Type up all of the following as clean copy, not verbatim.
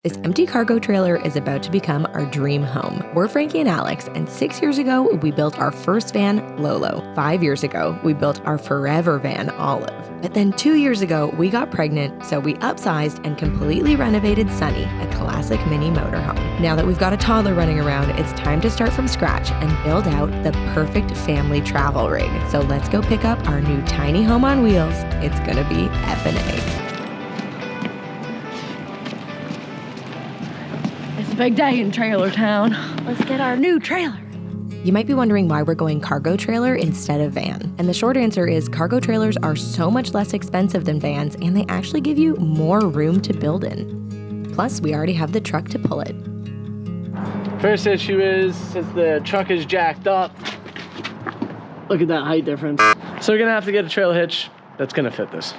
This empty cargo trailer is about to become our dream home. We're Frankie and Alex, and 6 years ago, we built our first van, Lolo. 5 years ago, we built our forever van, Olive. But then 2 years ago, we got pregnant, so we upsized and completely renovated Sunny, a classic mini motorhome. Now that we've got a toddler running around, it's time to start from scratch and build out the perfect family travel rig. So let's go pick up our new tiny home on wheels. It's gonna be F&A. Big day in Trailer Town. Let's get our new trailer. You might be wondering why we're going cargo trailer instead of van. And the short answer is cargo trailers are so much less expensive than vans, and they actually give you more room to build in. Plus, we already have the truck to pull it. First issue is, since the truck is jacked up, look at that height difference. So we're gonna have to get a trailer hitch that's gonna fit this.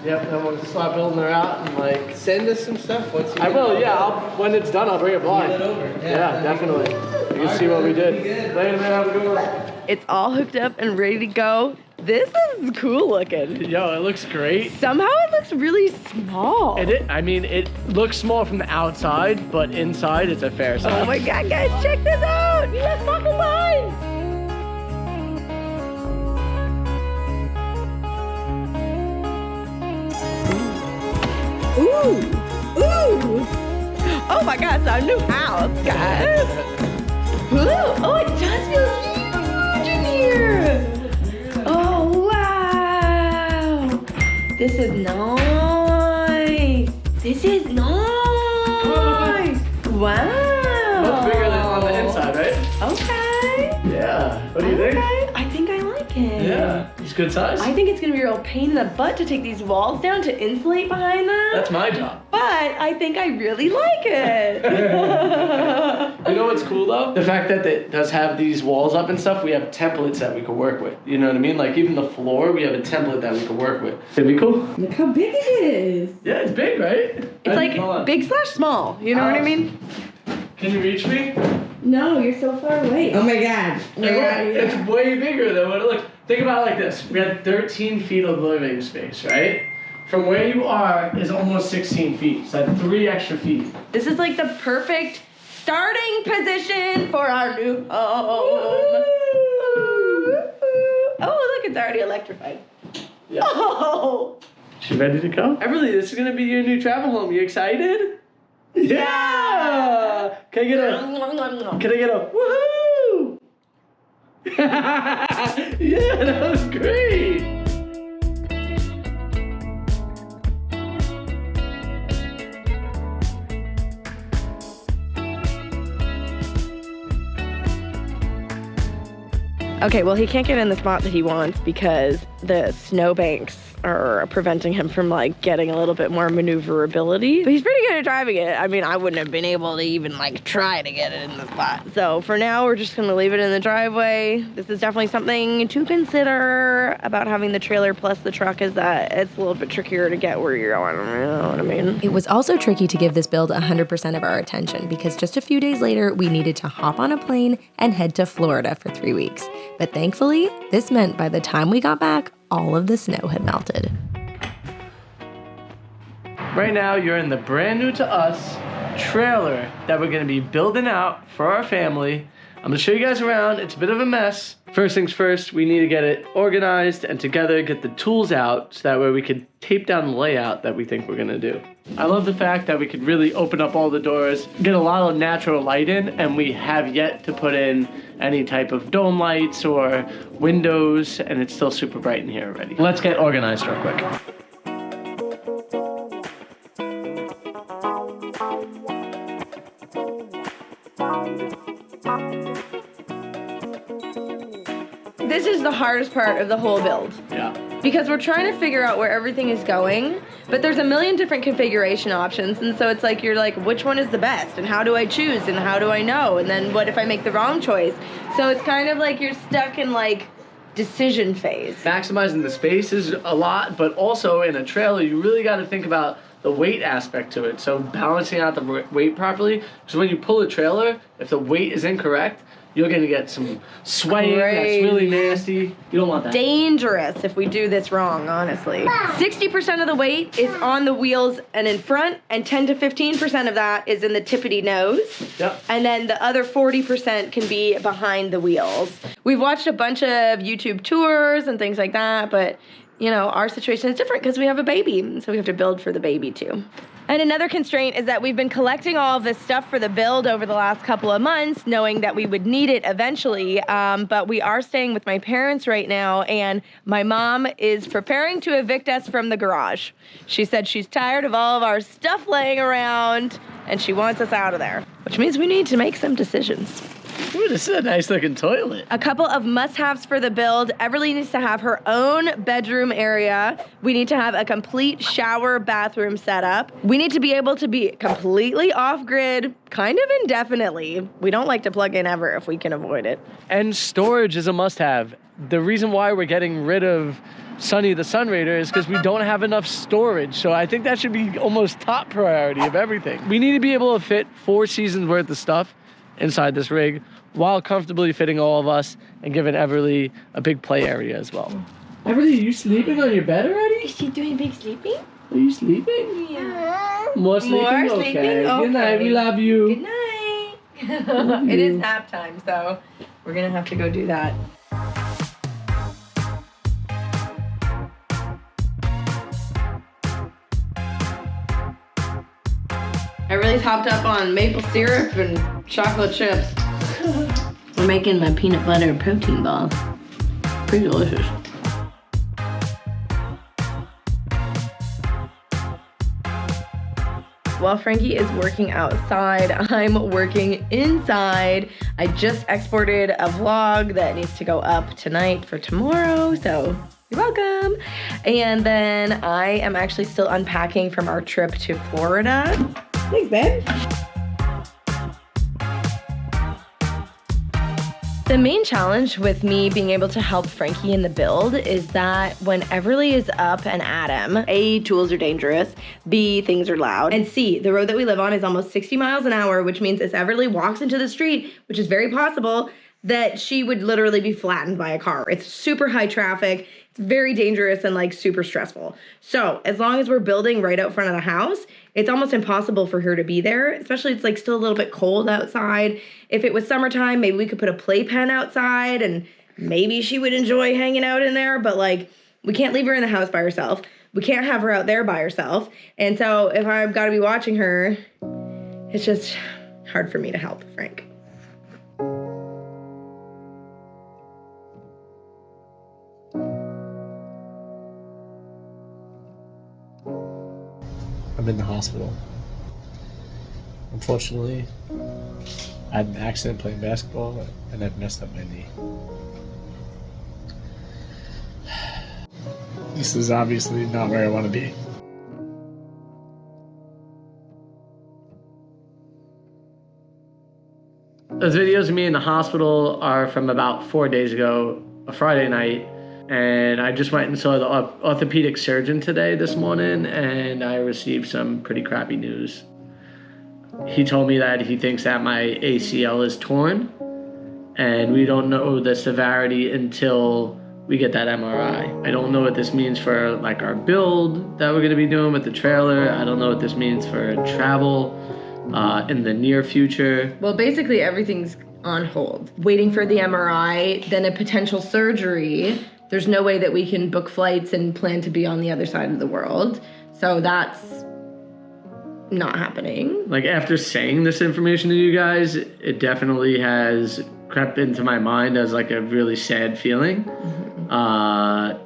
Yep, then we'll start building her out and like send us some stuff. I will, yeah. When it's done, I'll bring it by. It over. Yeah, definitely. You can see what we did. Later, man. Have a good one. It's all hooked up and ready to go. This is cool looking. Yo, it looks great. Somehow it looks really small. It looks small from the outside, but inside it's a fair size. Oh my God, guys, check this out. You left fucking behind. Ooh, ooh. Oh my God, it's our new house, guys. Ooh, oh, it does feel huge in here. Oh, wow. This is nice. This is nice. Wow. Much bigger than on the inside, right? Okay. Yeah. What do you think? I think I like it. Yeah. It's good size? I think it's gonna be a real pain in the butt to take these walls down to insulate behind them. That's my job. But I think I really like it. You know what's cool though? The fact that it does have these walls up and stuff, we have templates that we could work with. You know what I mean? Like even the floor, we have a template that we could work with. It'd be cool. Look how big it is. Yeah, it's big, right? It's like big / small. You know what I mean? Can you reach me? No, you're so far away. Oh my God. It's way bigger than what it looks. Think about it like this. We had 13 feet of living space, right? From where you are is almost 16 feet. So that's 3 extra feet. This is like the perfect starting position for our new home. Oh, look, it's already electrified. Yeah. Oh. She ready to go? Everly, this is gonna be your new travel home. You excited? Yeah! Can I get a woohoo? Yeah, that was great! Okay, well, he can't get in the spot that he wants because the snowbanks are preventing him from like getting a little bit more maneuverability. But he's pretty good at driving it. I mean, I wouldn't have been able to even like try to get it in the spot. So for now, we're just gonna leave it in the driveway. This is definitely something to consider about having the trailer plus the truck, is that it's a little bit trickier to get where you're going, you know what I mean? It was also tricky to give this build 100% of our attention because just a few days later, we needed to hop on a plane and head to Florida for 3 weeks. But thankfully, this meant by the time we got back, all of the snow had melted. Right now, you're in the brand new to us trailer that we're gonna be building out for our family. I'm gonna show you guys around. It's a bit of a mess. First things first, we need to get it organized and together, get the tools out so that way we can tape down the layout that we think we're gonna do. I love the fact that we could really open up all the doors, get a lot of natural light in, and we have yet to put in any type of dome lights or windows, and it's still super bright in here already. Let's get organized real quick. This is the hardest part of the whole build. Yeah. Because we're trying to figure out where everything is going, but there's a million different configuration options, and so it's like, you're like, which one is the best, and how do I choose, and how do I know, and then what if I make the wrong choice? So it's kind of like you're stuck in like decision phase. Maximizing the space is a lot, but also in a trailer, you really got to think about the weight aspect to it. So balancing out the weight properly. Because when you pull a trailer, if the weight is incorrect, you're going to get some swaying that's really nasty. You don't want that. Dangerous if we do this wrong, honestly. 60% of the weight is on the wheels and in front, and 10 to 15% of that is in the tippity nose. Yep. And then the other 40% can be behind the wheels. We've watched a bunch of YouTube tours and things like that, but you know, our situation is different because we have a baby, so we have to build for the baby too. And another constraint is that we've been collecting all of this stuff for the build over the last couple of months, knowing that we would need it eventually, but we are staying with my parents right now, and my mom is preparing to evict us from the garage. She said she's tired of all of our stuff laying around, and she wants us out of there, which means we need to make some decisions. Ooh, this is a nice looking toilet. A couple of must-haves for the build. Everly needs to have her own bedroom area. We need to have a complete shower bathroom setup. We need to be able to be completely off-grid, kind of indefinitely. We don't like to plug in ever if we can avoid it. And storage is a must-have. The reason why we're getting rid of Sunny the Sun Raider is because we don't have enough storage. So I think that should be almost top priority of everything. We need to be able to fit 4 seasons worth of stuff inside this rig while comfortably fitting all of us and giving Everly a big play area as well. Everly, are you sleeping on your bed already? Is she doing big sleeping? Are you sleeping? Yeah. More sleeping? More Okay. sleeping? Okay. Good night, we love you. Good night. It is nap time, so we're gonna have to go do that. Everly's hopped up on maple syrup and chocolate chips. We're making my peanut butter protein balls. Pretty delicious. While Frankie is working outside, I'm working inside. I just exported a vlog that needs to go up tonight for tomorrow, so you're welcome. And then I am actually still unpacking from our trip to Florida. Thanks, babe. The main challenge with me being able to help Frankie in the build is that when Everly is up and at him, A, tools are dangerous, B, things are loud, and C, the road that we live on is almost 60 miles an hour, which means if Everly walks into the street, which is very possible, that she would literally be flattened by a car. It's super high traffic. It's very dangerous and like super stressful. So as long as we're building right out front of the house, it's almost impossible for her to be there, especially it's like still a little bit cold outside. If it was summertime, maybe we could put a playpen outside and maybe she would enjoy hanging out in there, but like we can't leave her in the house by herself. We can't have her out there by herself. And so if I've got to be watching her, it's just hard for me to help Frank. I'm in the hospital. Unfortunately, I had an accident playing basketball and I've messed up my knee. This is obviously not where I want to be. Those videos of me in the hospital are from about 4 days ago, a Friday night. And I just went and saw the orthopedic surgeon this morning, and I received some pretty crappy news. He told me that he thinks that my ACL is torn, and we don't know the severity until we get that MRI. I don't know what this means for like our build that we're gonna be doing with the trailer. I don't know what this means for travel in the near future. Well, basically everything's on hold. Waiting for the MRI, then a potential surgery. There's no way that we can book flights and plan to be on the other side of the world. So that's not happening. Like after saying this information to you guys, it definitely has crept into my mind as like a really sad feeling. Mm-hmm.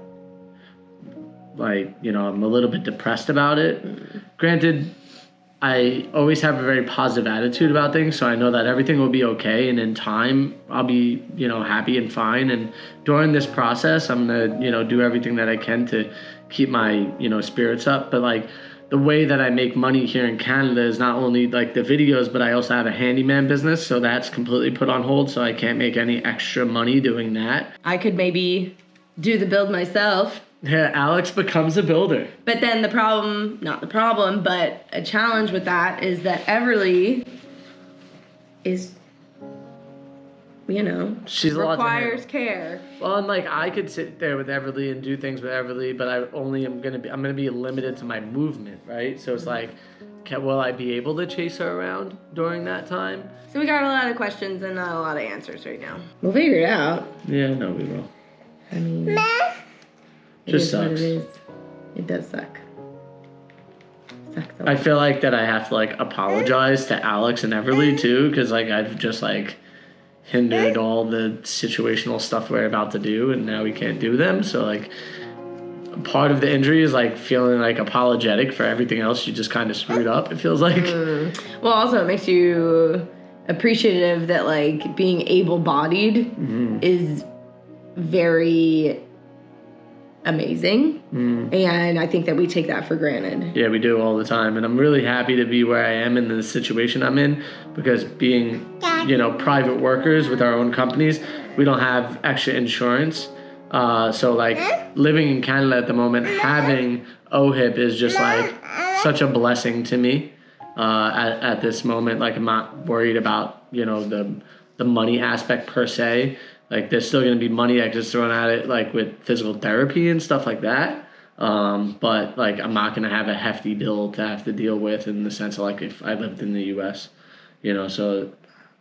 Like, you know, I'm a little bit depressed about it. Mm-hmm. Granted, I always have a very positive attitude about things, so I know that everything will be okay, and in time, I'll be, you know, happy and fine. And during this process, I'm gonna, you know, do everything that I can to keep my, you know, spirits up. But like the way that I make money here in Canada is not only like the videos, but I also have a handyman business, so that's completely put on hold, so I can't make any extra money doing that. I could maybe do the build myself. Yeah, Alex becomes a builder. But then the problem, not the problem, but a challenge with that is that Everly is, you know, She's a lot to requires handle. care. Well, and like I could sit there with Everly and do things with Everly, but I'm gonna be limited to my movement, right? So it's like, will I be able to chase her around during that time? So we got a lot of questions and not a lot of answers right now. We'll figure it out. Yeah, no, we will. I mean, it Just is what sucks. it is. It does suck. Sucks a lot. I feel like that I have to like apologize to Alex and Everly too, because like I've just like hindered all the situational stuff we're about to do, and now we can't do them. So like part of the injury is like feeling like apologetic for everything else you just kind of screwed up. It feels like. Well, also it makes you appreciative that like being able-bodied is very amazing, and I think that we take that for granted. Yeah, we do all the time, and I'm really happy to be where I am in the situation I'm in, because being, you know, private workers with our own companies, we don't have extra insurance. So like living in Canada at the moment, having OHIP is just like such a blessing to me. At this moment, like I'm not worried about, you know, the money aspect per se. Like there's still gonna be money that gets thrown at it, like with physical therapy and stuff like that. But like I'm not gonna have a hefty bill to have to deal with in the sense of like if I lived in the U.S. You know, so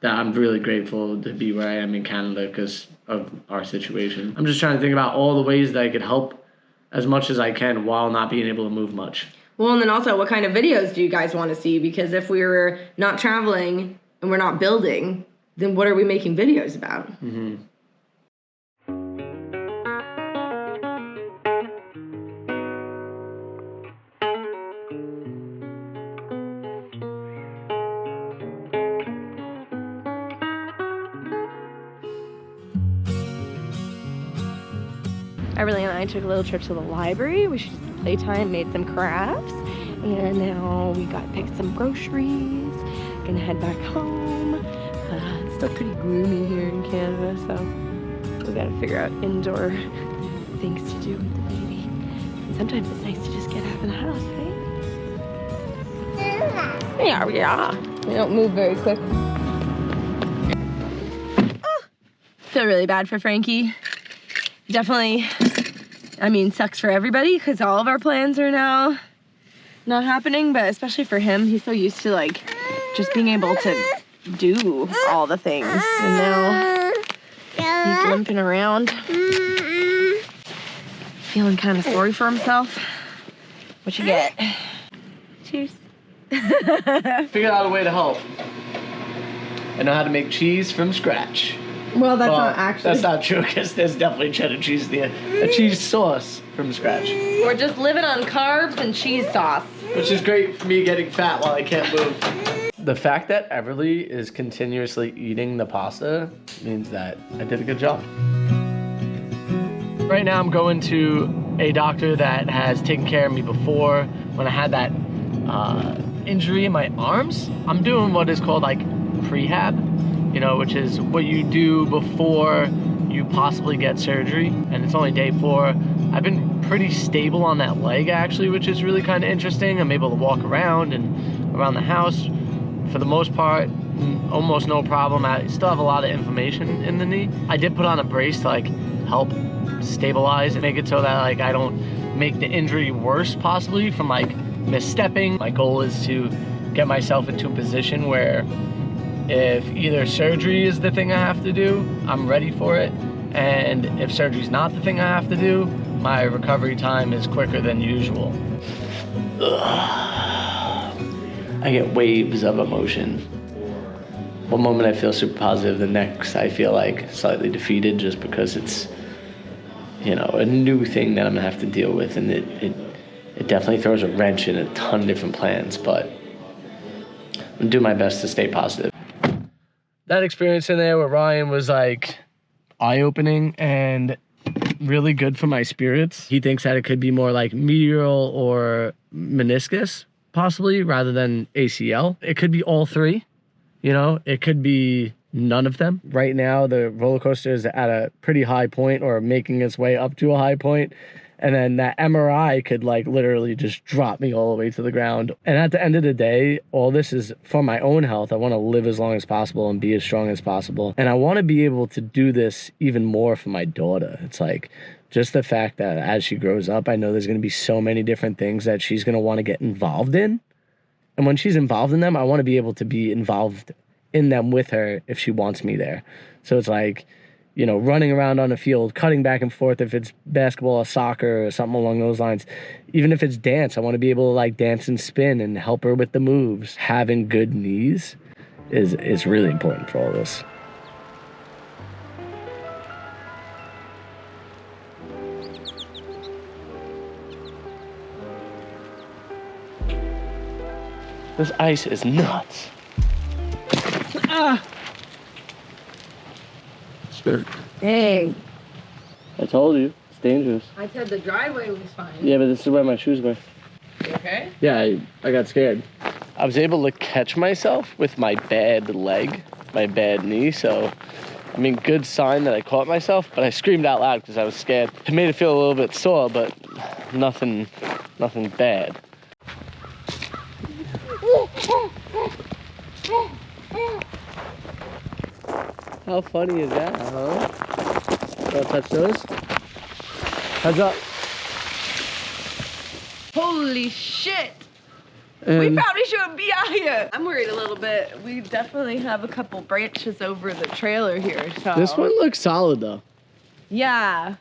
that I'm really grateful to be where I am in Canada because of our situation. I'm just trying to think about all the ways that I could help as much as I can while not being able to move much. Well, and then also, what kind of videos do you guys want to see? Because if we're not traveling and we're not building, then what are we making videos about? Everly and I took a little trip to the library. We just playtime, made some crafts, and now we got picked some groceries. Gonna head back home. It's still pretty gloomy here in Canada, so we gotta figure out indoor things to do with the baby. And sometimes it's nice to just get out of the house, right? Yeah. They don't move very quick. Feel really bad for Frankie. Definitely, I mean, sucks for everybody because all of our plans are now not happening, but especially for him, he's so used to like just being able to do all the things, and now he's limping around, feeling kind of sorry for himself. What you get? Cheers. Figured out a way to help. I know how to make cheese from scratch. Well, that's not actually. That's not true, because there's definitely cheddar cheese there. A cheese sauce from scratch. We're just living on carbs and cheese sauce. Which is great for me getting fat while I can't move. The fact that Everly is continuously eating the pasta means that I did a good job. Right now I'm going to a doctor that has taken care of me before when I had that injury in my arms. I'm doing what is called like prehab, you know, which is what you do before you possibly get surgery, and it's only day 4. I've been pretty stable on that leg actually, which is really kind of interesting. I'm able to walk around and around the house for the most part, almost no problem. I still have a lot of inflammation in the knee. I did put on a brace to like help stabilize and make it so that like I don't make the injury worse possibly from like misstepping. My goal is to get myself into a position where if either surgery is the thing I have to do, I'm ready for it. And if surgery is not the thing I have to do, my recovery time is quicker than usual. I get waves of emotion. One moment I feel super positive, the next I feel like slightly defeated just because it's, you know, a new thing that I'm gonna have to deal with, and it definitely throws a wrench in a ton of different plans, but I'm gonna do my best to stay positive. That experience in there with Ryan was like eye-opening and really good for my spirits. He thinks that it could be more like medial or meniscus, possibly, rather than ACL. It could be all 3, you know? It could be none of them. Right now, the roller coaster is at a pretty high point, or making its way up to a high point, And then that MRI could like literally just drop me all the way to the ground. And at the end of the day, all this is for my own health. I want to live as long as possible and be as strong as possible. And I want to be able to do this even more for my daughter. It's like just the fact that as she grows up, I know there's going to be so many different things that she's going to want to get involved in. And when she's involved in them, I want to be able to be involved in them with her if she wants me there. So it's like, you know, running around on a field, cutting back and forth if it's basketball or soccer or something along those lines. Even if it's dance, I want to be able to like dance and spin and help her with the moves. Having good knees is really important for all this. This ice is nuts. Ah! Scared. Dang. I told you, it's dangerous. I said the driveway was fine. Yeah, but this is where my shoes were. You okay? Yeah, I got scared. I was able to catch myself with my bad leg, my bad knee, so, I mean, good sign that I caught myself, but I screamed out loud because I was scared. It made it feel a little bit sore, but nothing bad. How funny is that, huh? Wanna touch those? Heads up. Holy shit! And We probably shouldn't be out here. I'm worried a little bit. We definitely have a couple branches over the trailer here, so. this one looks solid, though. Yeah.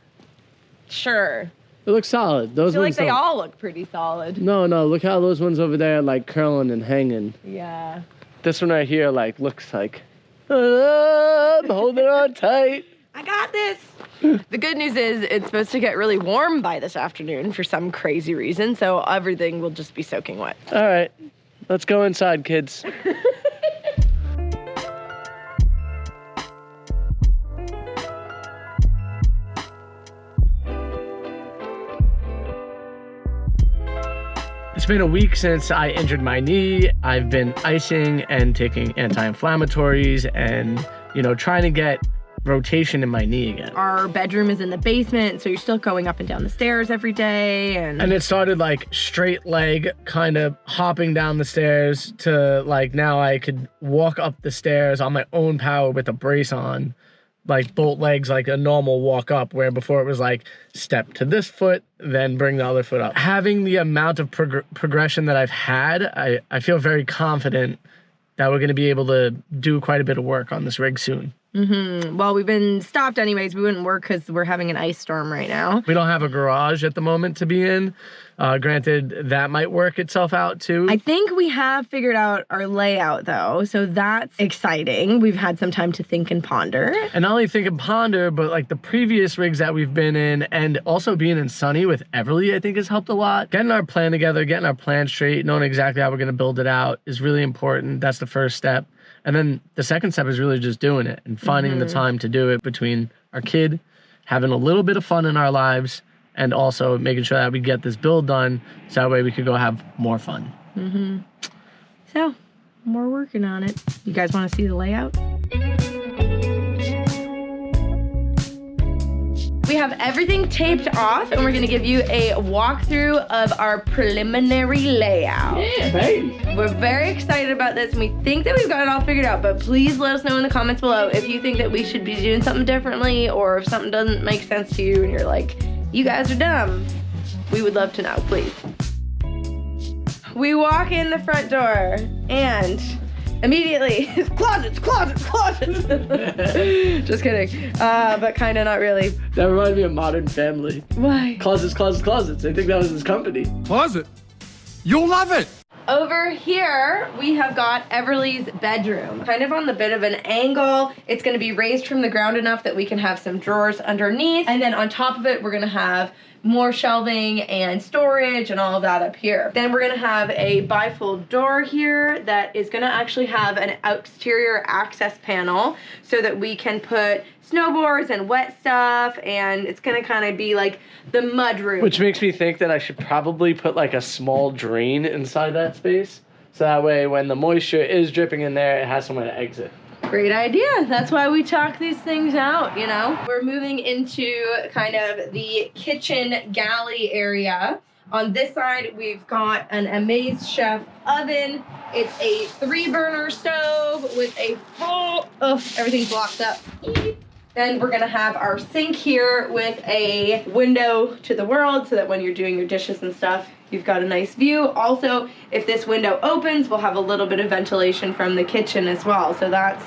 Sure. It looks solid. I Those feel like ones they don't. all look pretty solid. No, look how those ones over there are like curling and hanging. Yeah. This one right here like looks like, I'm holding on tight. I got this. The good news is it's supposed to get really warm by this afternoon for some crazy reason, so everything will just be soaking wet. All right, let's go inside, kids. It's been a week since I injured my knee. I've been icing and taking anti-inflammatories and, you know, trying to get rotation in my knee again. Our bedroom is in the basement, so you're still going up and down the stairs every day. And it started like straight leg, kind of hopping down the stairs to like now I could walk up the stairs on my own power with a brace on. Like both legs like a normal walk up, where before it was like step to this foot, then bring the other foot up. Having the amount of progression that I've had, I feel very confident that we're going to be able to do quite a bit of work on this rig soon. Mm-hmm. Well, we've been stopped anyways. We wouldn't work because we're having an ice storm right now. We don't have a garage at the moment to be in. Granted, that might work itself out too. I think we have figured out our layout though, so that's exciting. We've had some time to think and ponder. And not only think and ponder, but like the previous rigs that we've been in, and also being in Sunny with Everly, I think has helped a lot. Getting our plan together, getting our plan straight, knowing exactly how we're going to build it out is really important. That's the first step. And then the second step is really just doing it and finding the time to do it between our kid, having a little bit of fun in our lives, and also making sure that we get this build done so that way we could go have more fun. So, we're working on it. You guys want to see the layout? We have everything taped off, and we're going to give you a walkthrough of our preliminary layout. Yeah, baby. We're very excited about this, and we think that we've got it all figured out, but please let us know in the comments below if you think that we should be doing something differently, or if something doesn't make sense to you and you're like, you guys are dumb. We would love to know, please. We walk in the front door, and immediately, closets. Just kidding, but kind of not really. That reminded me of Modern Family. Why? Closets. I think that was his company. Closet. You'll love it. Over here, we have got Everly's bedroom. Kind of on the bit of an angle. It's gonna be raised from the ground enough that we can have some drawers underneath. And then on top of it, we're gonna have more shelving and storage and all of that up here. Then we're gonna have a bifold door here that is gonna actually have an exterior access panel so that we can put snowboards and wet stuff, and it's gonna kind of be like the mud room. Which makes me think that I should probably put like a small drain inside that space. So that way when the moisture is dripping in there, it has somewhere to exit. Great idea. That's why we talk these things out, you know? We're moving into kind of the kitchen galley area. On this side, we've got an Amaze Chef oven. It's a 3-burner stove with a full, everything's locked up. Then we're gonna have our sink here with a window to the world so that when you're doing your dishes and stuff, you've got a nice view. Also, if this window opens, we'll have a little bit of ventilation from the kitchen as well. So that's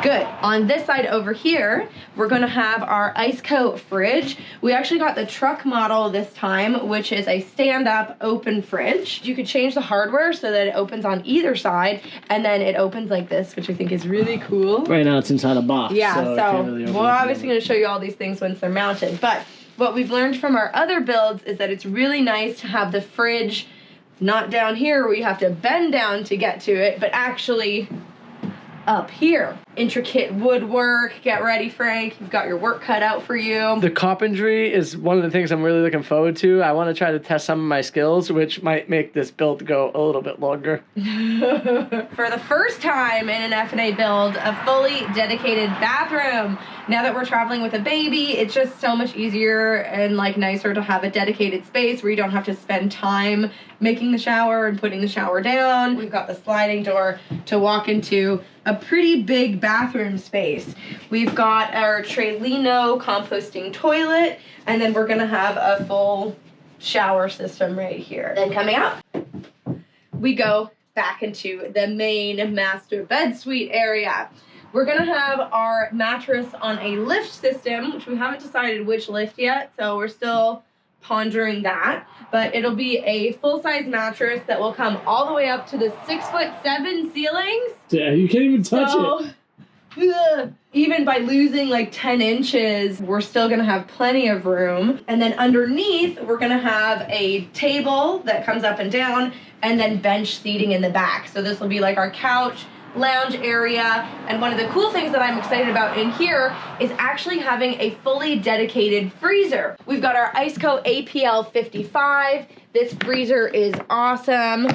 good. On this side over here, we're gonna have our Iceco fridge. We actually got the truck model this time, which is a stand-up open fridge. You could change the hardware so that it opens on either side, and then it opens like this, which I think is really cool. Right now it's inside a box. Yeah, so really we're obviously gonna show you all these things once they're mounted, but what we've learned from our other builds is that it's really nice to have the fridge not down here where you have to bend down to get to it, but actually up here. Intricate woodwork. Get ready, Frank. You've got your work cut out for you. The carpentry is one of the things I'm really looking forward to. I want to try to test some of my skills, which might make this build go a little bit longer. For the first time in an F&A build, a fully dedicated bathroom. Now that we're traveling with a baby, it's just so much easier and like nicer to have a dedicated space where you don't have to spend time making the shower and putting the shower down. We've got the sliding door to walk into a pretty big bathroom space. We've got our Trelino composting toilet, and then we're gonna have a full shower system right here. Then coming up, we go back into the main master bed suite area. We're gonna have our mattress on a lift system, which we haven't decided which lift yet, so we're still pondering that. But it'll be a full-size mattress that will come all the way up to the 6'7" ceilings. Yeah, you can't even touch it. Even by losing like 10 inches, we're still gonna have plenty of room. And then underneath, we're gonna have a table that comes up and down, and then bench seating in the back. So this will be like our couch, lounge area, and one of the cool things that I'm excited about in here is actually having a fully dedicated freezer. We've got our Iceco APL 55. This freezer is awesome.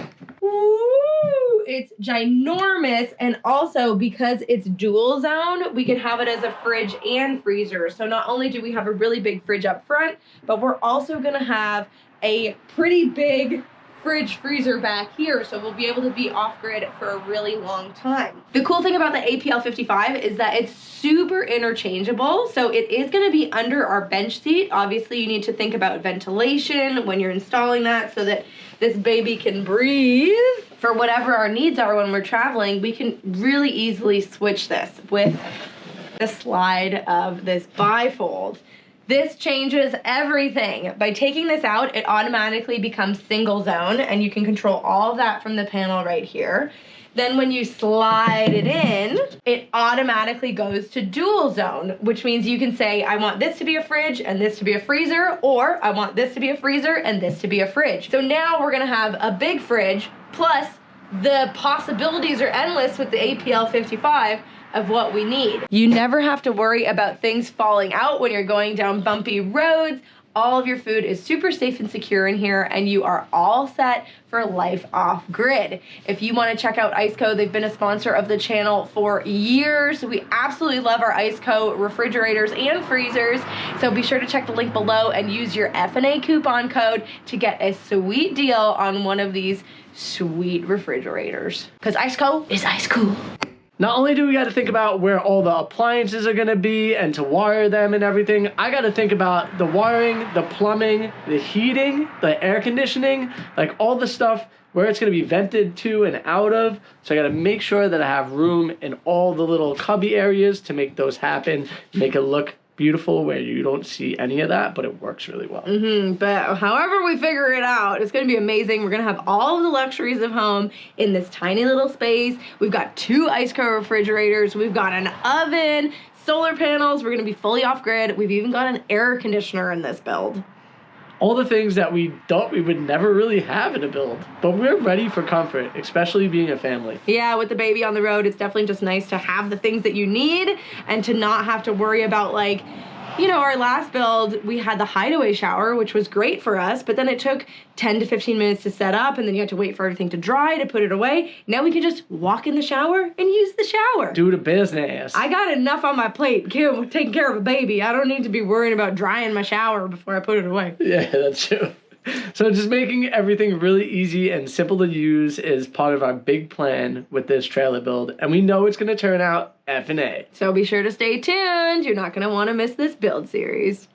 Woo! It's ginormous, and also because it's dual zone, we can have it as a fridge and freezer. So not only do we have a really big fridge up front, but we're also gonna have a pretty big fridge freezer back here, so we'll be able to be off-grid for a really long time. The cool thing about the APL 55 is that it's super interchangeable, so it is going to be under our bench seat. Obviously, you need to think about ventilation when you're installing that so that this baby can breathe. For whatever our needs are when we're traveling, we can really easily switch this with the slide of this bifold. This changes everything. By taking this out, it automatically becomes single zone, and you can control all of that from the panel right here. Then when you slide it in, it automatically goes to dual zone, which means you can say, I want this to be a fridge and this to be a freezer, or I want this to be a freezer and this to be a fridge. So now we're gonna have a big fridge, plus the possibilities are endless with the APL 55 of what we need. You never have to worry about things falling out when you're going down bumpy roads. All of your food is super safe and secure in here, and you are all set for life off grid. If you want to check out Iceco, they've been a sponsor of the channel for years. We absolutely love our Iceco refrigerators and freezers, so be sure to check the link below and use your F&A coupon code to get a sweet deal on one of these sweet refrigerators. Because Iceco is ice cool. Not only do we got to think about where all the appliances are going to be and to wire them and everything, I got to think about the wiring, the plumbing, the heating, the air conditioning, like all the stuff where it's going to be vented to and out of. So I got to make sure that I have room in all the little cubby areas to make those happen, make it look beautiful where you don't see any of that, but it works really well. But however we figure it out, it's going to be amazing. We're going to have all of the luxuries of home in this tiny little space. We've got 2 Iceco refrigerators. We've got an oven, solar panels. We're going to be fully off-grid. We've even got an air conditioner in this build. All the things that we thought we would never really have in a build, but we're ready for comfort, especially being a family. Yeah, with the baby on the road, it's definitely just nice to have the things that you need and to not have to worry about like You know, our last build, we had the hideaway shower, which was great for us, but then it took 10 to 15 minutes to set up, and then you had to wait for everything to dry to put it away. Now we can just walk in the shower and use the shower. Do the business. I got enough on my plate, Kim, taking care of a baby. I don't need to be worrying about drying my shower before I put it away. Yeah, that's true. So just making everything really easy and simple to use is part of our big plan with this trailer build, and we know it's going to turn out F&A. So be sure to stay tuned. You're not going to want to miss this build series.